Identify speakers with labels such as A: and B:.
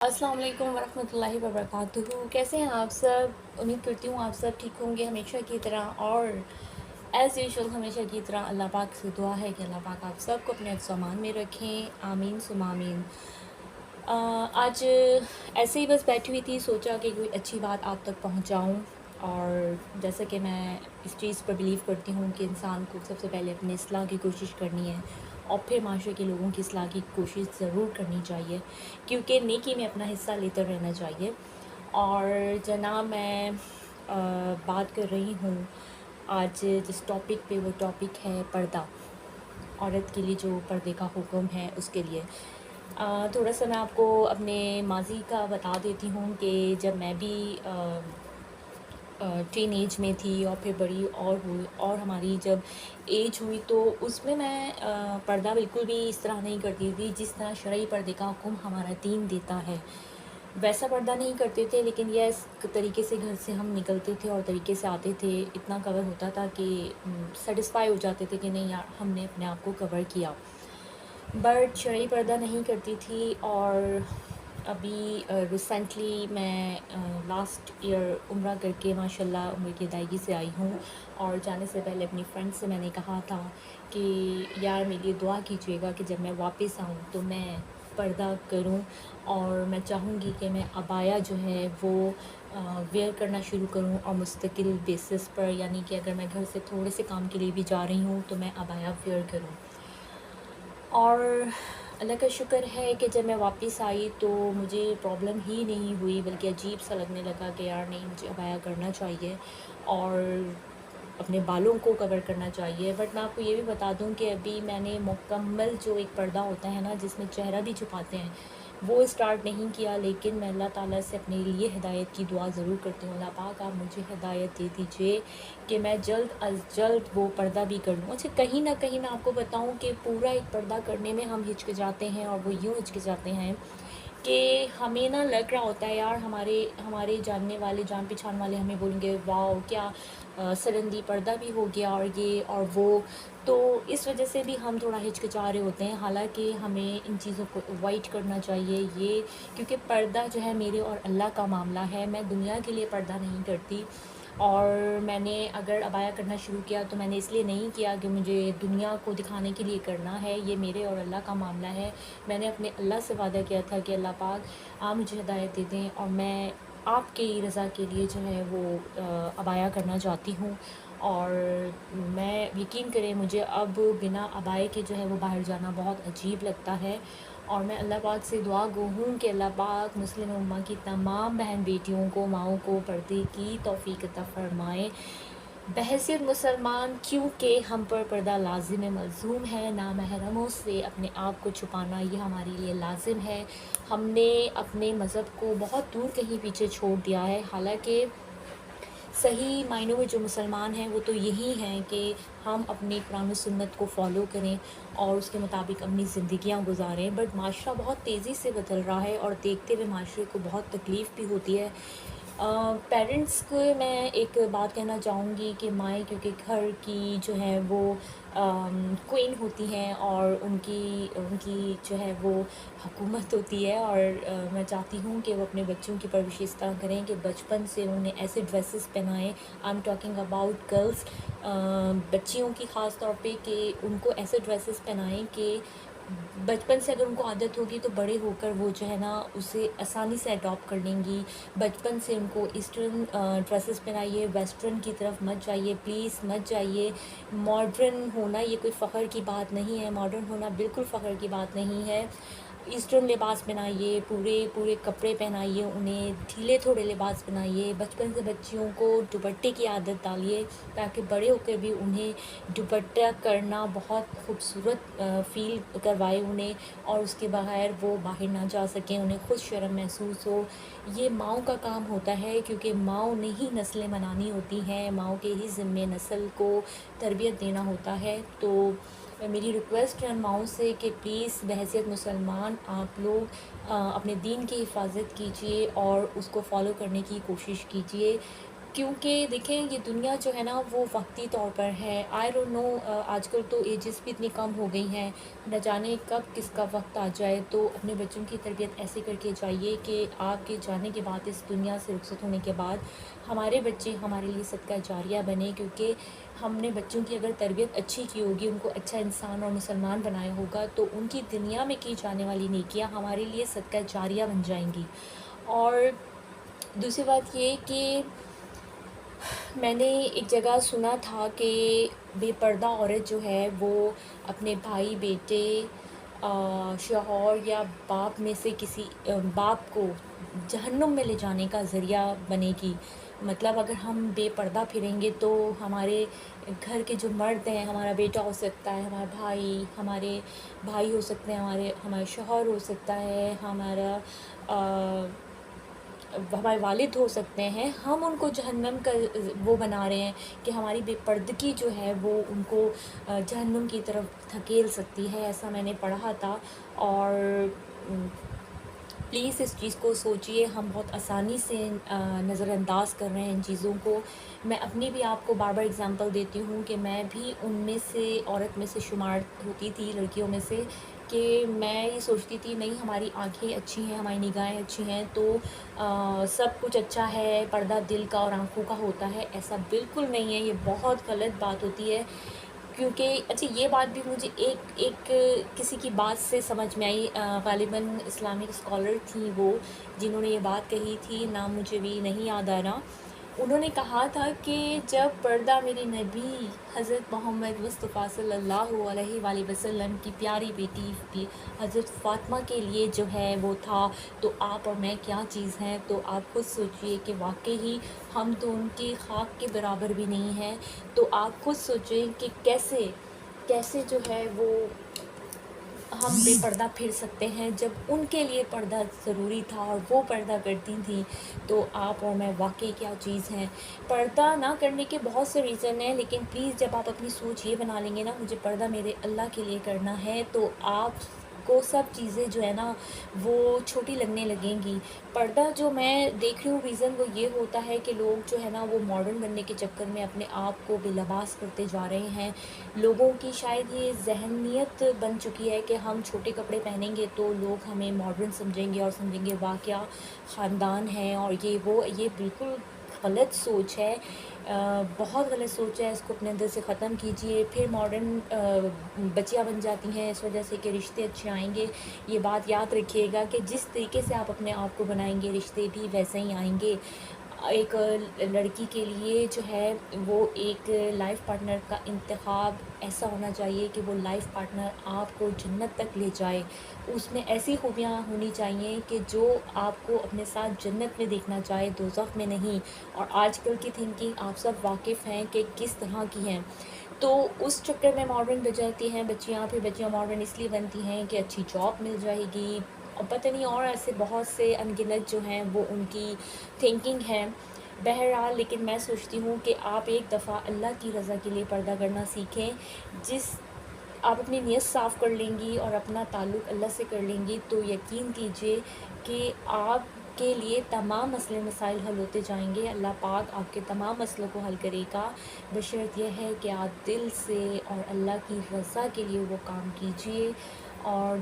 A: अस्सलाम वालेकुम वरहमतुल्लाहि वबरकातुहू। कैसे हैं आप सब? उम्मीद करती हूँ आप सब ठीक होंगे हमेशा की तरह। और एज़ यूजुअल हमेशा की तरह अल्लाह पाक से दुआ है कि अल्लाह पाक आप सबको अपने हिफ्ज़ व अमान में रखें, आमीन सुम आमीन। आज ऐसे ही बस बैठी हुई थी, सोचा कि कोई अच्छी बात आप तक पहुँचाऊँ। और जैसा कि मैं इस चीज़ पर बिलीव करती हूँ कि इंसान को सबसे पहले अपनी इस्लाह की कोशिश करनी है और फिर माशरे के लोगों की इस्लाह की कोशिश ज़रूर करनी चाहिए, क्योंकि नेकी में अपना हिस्सा लेते रहना चाहिए। और जनाब मैं बात कर रही हूँ आज जिस टॉपिक पे, वो टॉपिक है पर्दा। औरत के लिए जो पर्दे का हुक्म है उसके लिए थोड़ा सा मैं आपको अपने माजी का बता देती हूँ कि जब मैं भी टीन एज में थी और फिर बड़ी और हुई और हमारी जब एज हुई, तो उसमें मैं पर्दा बिल्कुल भी इस तरह नहीं करती थी जिस तरह शरई पर्दे का हुक्म हमारा दीन देता है। वैसा पर्दा नहीं करते थे, लेकिन यह इस तरीके से घर से हम निकलते थे और तरीके से आते थे, इतना कवर होता था कि सेटिस्फाई हो जाते थे कि नहीं यार हमने अपने आप को कवर किया। बट शरई पर्दा नहीं करती थी। और अभी रिसेंटली मैं लास्ट ईयर उम्रा करके माशाल्लाह उम्र की अदायगी से आई हूँ। और जाने से पहले अपनी फ्रेंड से मैंने कहा था कि यार मेरे लिए दुआ कीजिएगा कि जब मैं वापस आऊँ तो मैं पर्दा करूँ। और मैं चाहूँगी कि मैं अबाया जो है वो वेयर करना शुरू करूँ और मुस्तकिल बेसिस पर, यानी कि अगर मैं घर से थोड़े से काम के लिए भी जा रही हूँ तो मैं अबाया वेयर करूँ। और अल्लाह का शुक्र है कि जब मैं वापस आई तो मुझे प्रॉब्लम ही नहीं हुई, बल्कि अजीब सा लगने लगा कि यार नहीं, मुझे अबाया करना चाहिए और अपने बालों को कवर करना चाहिए। बट मैं आपको ये भी बता दूं कि अभी मैंने मुकम्मल जो एक पर्दा होता है ना, जिसमें चेहरा भी छुपाते हैं, वो स्टार्ट नहीं किया। लेकिन मैं अल्लाह ताला से अपने लिए हिदायत की दुआ ज़रूर करती हूँ। अल्लाह पाक आप मुझे हिदायत दे दीजिए कि मैं जल्द अज़ जल्द वो पर्दा भी कर लूँ। अच्छा, कहीं ना कहीं मैं आपको बताऊँ कि पूरा एक पर्दा करने में हम हिचकिचाते हैं, और वो यूँ हिचकिचाते हैं कि हमें ना लग रहा होता है यार हमारे हमारे जानने वाले, जान पहचान वाले हमें बोलेंगे वाओ क्या सडनली पर्दा भी हो गया और ये और वो। तो इस वजह से भी हम थोड़ा हिचकिचा रहे होते हैं। हालांकि हमें इन चीज़ों को अवॉइड करना चाहिए, ये क्योंकि पर्दा जो है मेरे और अल्लाह का मामला है। मैं दुनिया के लिए पर्दा नहीं करती। और मैंने अगर अबाया करना शुरू किया तो मैंने इसलिए नहीं किया कि मुझे दुनिया को दिखाने के लिए करना है, ये मेरे और अल्लाह का मामला है। मैंने अपने अल्लाह से वादा किया था कि अल्लाह पाक आप मुझे हिदायत दे दें और मैं आपकी रज़ा के लिए जो है वो अबाया करना चाहती हूँ। और मैं, यकीन करें, मुझे अब बिना अबाए के जो है वो बाहर जाना बहुत अजीब लगता है। और मैं अल्लाह पाक से दुआ गो हूँ कि अल्लाह पाक मुस्लिम उम्मा की तमाम बहन बेटियों को, माओं को पर्दे की तौफीक अता फ़रमाए बहैसियत मुसलमान, क्योंकि हम पर पर्दा लाजिम मलज़ूम है। नामहरमों से अपने आप को छुपाना ये हमारे लिए लाजिम है। हमने अपने मज़हब को बहुत दूर कहीं पीछे छोड़ दिया है। हालांकि सही मायनों में जो मुसलमान हैं वो तो यही हैं कि हम अपने कुरान और सुन्नत को फ़ॉलो करें और उसके मुताबिक अपनी ज़िंदगियां गुजारें। बट माशरा बहुत तेज़ी से बदल रहा है और देखते हुए माशरे को बहुत तकलीफ़ भी होती है। पेरेंट्स को मैं एक बात कहना चाहूँगी कि माएँ, क्योंकि घर की जो है वो क्वीन होती हैं और उनकी उनकी जो है वो हुकूमत होती है। और मैं चाहती हूँ कि वो अपने बच्चों की परवरिश इस तरह करें कि बचपन से उन्हें ऐसे ड्रेसेस पहनाएं। I am talking about girls, बच्चियों की ख़ास तौर पे, कि उनको ऐसे ड्रेसेस पहनाएं कि बचपन से अगर उनको आदत होगी तो बड़े होकर वो जो है ना उसे आसानी से अडॉप्ट कर लेंगी। बचपन से उनको ईस्टर्न ड्रेसेस पहनाइए, वेस्टर्न की तरफ मत जाइए, प्लीज़ मत जाइए। मॉडर्न होना ये कोई फ़ख्र की बात नहीं है, मॉडर्न होना बिल्कुल फ़ख्र की बात नहीं है। ईस्टर्न लिबास पहनाइए, पूरे पूरे कपड़े पहनाइए, उन्हें ढीले थोड़े लिबास पहनाइए। बचपन से बच्चियों को दुपट्टे की आदत डालिए ताकि बड़े होकर भी उन्हें दुपट्टा करना बहुत खूबसूरत फ़ील करवाए उन्हें, और उसके बगैर वो बाहर ना जा सकें, उन्हें खुद शर्म महसूस हो। ये माँओं का काम होता है, क्योंकि माँओं ने ही नस्लें बनानी होती हैं, माँओं के ही ज़िम्मे नस्ल को तरबियत देना होता है। तो मेरी रिक्वेस्ट है माओं से कि प्लीज़ बहैसियत मुसलमान आप लोग अपने दीन की हिफाजत कीजिए और उसको फॉलो करने की कोशिश कीजिए, کیونکہ دیکھیں یہ دنیا جو ہے نا وہ وقتی طور پر ہے. آئی ڈونٹ نو آج کل تو ایجز بھی اتنی کم ہو گئی ہیں, نہ جانے کب کس کا وقت آ جائے. تو اپنے بچوں کی تربیت ایسے کر کے جائیے کہ آپ کے جانے کے بعد, اس دنیا سے رخصت ہونے کے بعد, ہمارے بچے ہمارے لیے صدقہ جاریہ بنے. کیونکہ ہم نے بچوں کی اگر تربیت اچھی کی ہوگی, ان کو اچھا انسان اور مسلمان بنایا ہوگا, تو ان کی دنیا میں کی جانے والی نیکیاں ہمارے لیے صدقہ جاریہ بن جائیں گی. اور دوسری بات یہ کہ میں نے ایک جگہ سنا تھا کہ بے پردہ عورت جو ہے وہ اپنے بھائی, بیٹے, شوہر یا باپ میں سے کسی باپ کو جہنم میں لے جانے کا ذریعہ بنے گی. مطلب اگر ہم بے پردہ پھریں گے تو ہمارے گھر کے جو مرد ہیں, ہمارا بیٹا ہو سکتا ہے, ہمارا بھائی, ہمارے بھائی ہو سکتے ہیں, ہمارے شوہر ہو سکتا ہے, ہمارے والد ہو سکتے ہیں, ہم ان کو جہنم کا وہ بنا رہے ہیں کہ ہماری بے پردگی جو ہے وہ ان کو جہنم کی طرف دھکیل سکتی ہے. ایسا میں نے پڑھا تھا. اور پلیز اس چیز کو سوچئے. ہم بہت آسانی سے نظر انداز کر رہے ہیں ان چیزوں کو. میں اپنی بھی آپ کو بار بار اگزامپل دیتی ہوں کہ میں بھی ان میں سے, عورت میں سے شمار ہوتی تھی, لڑکیوں میں سے, کہ میں یہ سوچتی تھی نہیں ہماری آنکھیں اچھی ہیں, ہماری نگاہیں اچھی ہیں تو سب کچھ اچھا ہے, پردہ دل کا اور آنکھوں کا ہوتا ہے. ایسا بالکل نہیں ہے, یہ بہت غلط بات ہوتی ہے. کیونکہ اچھا یہ بات بھی مجھے ایک کسی کی بات سے سمجھ میں آئی, غالباً اسلامک اسکالر تھیں وہ جنہوں نے یہ بات کہی تھی, نام مجھے بھی نہیں یاد آ رہا. انہوں نے کہا تھا کہ جب پردہ میرے نبی حضرت محمد مصطفیٰ صلی اللہ علیہ وآلہ وسلم کی پیاری بیٹی حضرت فاطمہ کے لیے جو ہے وہ تھا, تو آپ اور میں کیا چیز ہیں. تو آپ خود سوچئے کہ واقعی ہم تو ان کی خاک کے برابر بھی نہیں ہیں. تو آپ خود سوچیں کہ کیسے جو ہے وہ ہم بے پردہ پھر سکتے ہیں, جب ان کے لیے پردہ ضروری تھا اور وہ پردہ کرتی تھیں. تو آپ اور میں واقعی کیا چیز ہیں. پردہ نہ کرنے کے بہت سے ریزن ہیں, لیکن پلیز جب آپ اپنی سوچ یہ بنا لیں گے نا مجھے پردہ میرے اللہ کے لیے کرنا ہے, تو آپ کو سب چیزیں جو ہے نا وہ چھوٹی لگنے لگیں گی. پردہ جو میں دیکھ رہی ہوں ریزن وہ یہ ہوتا ہے کہ لوگ جو ہے نا وہ ماڈرن بننے کے چکر میں اپنے آپ کو بے لباس کرتے جا رہے ہیں. لوگوں کی شاید یہ ذہنیت بن چکی ہے کہ ہم چھوٹے کپڑے پہنیں گے تو لوگ ہمیں ماڈرن سمجھیں گے, اور سمجھیں گے واہ کیا خاندان ہے, اور یہ بالکل غلط سوچ ہے, بہت غلط سوچ ہے. اس کو اپنے اندر سے ختم کیجئے. پھر ماڈرن بچیاں بن جاتی ہیں اس وجہ سے کہ رشتے اچھے آئیں گے. یہ بات یاد رکھیے گا کہ جس طریقے سے آپ اپنے آپ کو بنائیں گے رشتے بھی ویسے ہی آئیں گے. ایک لڑکی کے لیے جو ہے وہ ایک لائف پارٹنر کا انتخاب ایسا ہونا چاہیے کہ وہ لائف پارٹنر آپ کو جنت تک لے جائے. اس میں ایسی خوبیاں ہونی چاہیے کہ جو آپ کو اپنے ساتھ جنت میں دیکھنا چاہے, دوزخ میں نہیں. اور آج کل کی تھنکنگ آپ سب واقف ہیں کہ کس طرح کی ہیں, تو اس چکر میں ماڈرن بن جاتی ہیں بچیاں. پھر بچیاں ماڈرن اس لیے بنتی ہیں کہ اچھی جاب مل جائے گی, اور پتہ نہیں اور ایسے بہت سے ان گنت جو ہیں وہ ان کی تھنکنگ ہے. بہرحال لیکن میں سوچتی ہوں کہ آپ ایک دفعہ اللہ کی رضا کے لیے پردہ کرنا سیکھیں. آپ اپنی نیت صاف کر لیں گی اور اپنا تعلق اللہ سے کر لیں گی, تو یقین کیجئے کہ آپ کے لیے تمام مسئلے مسائل حل ہوتے جائیں گے. اللہ پاک آپ کے تمام مسئلوں کو حل کرے گا, بشرط یہ ہے کہ آپ دل سے اور اللہ کی رضا کے لیے وہ کام کیجئے. اور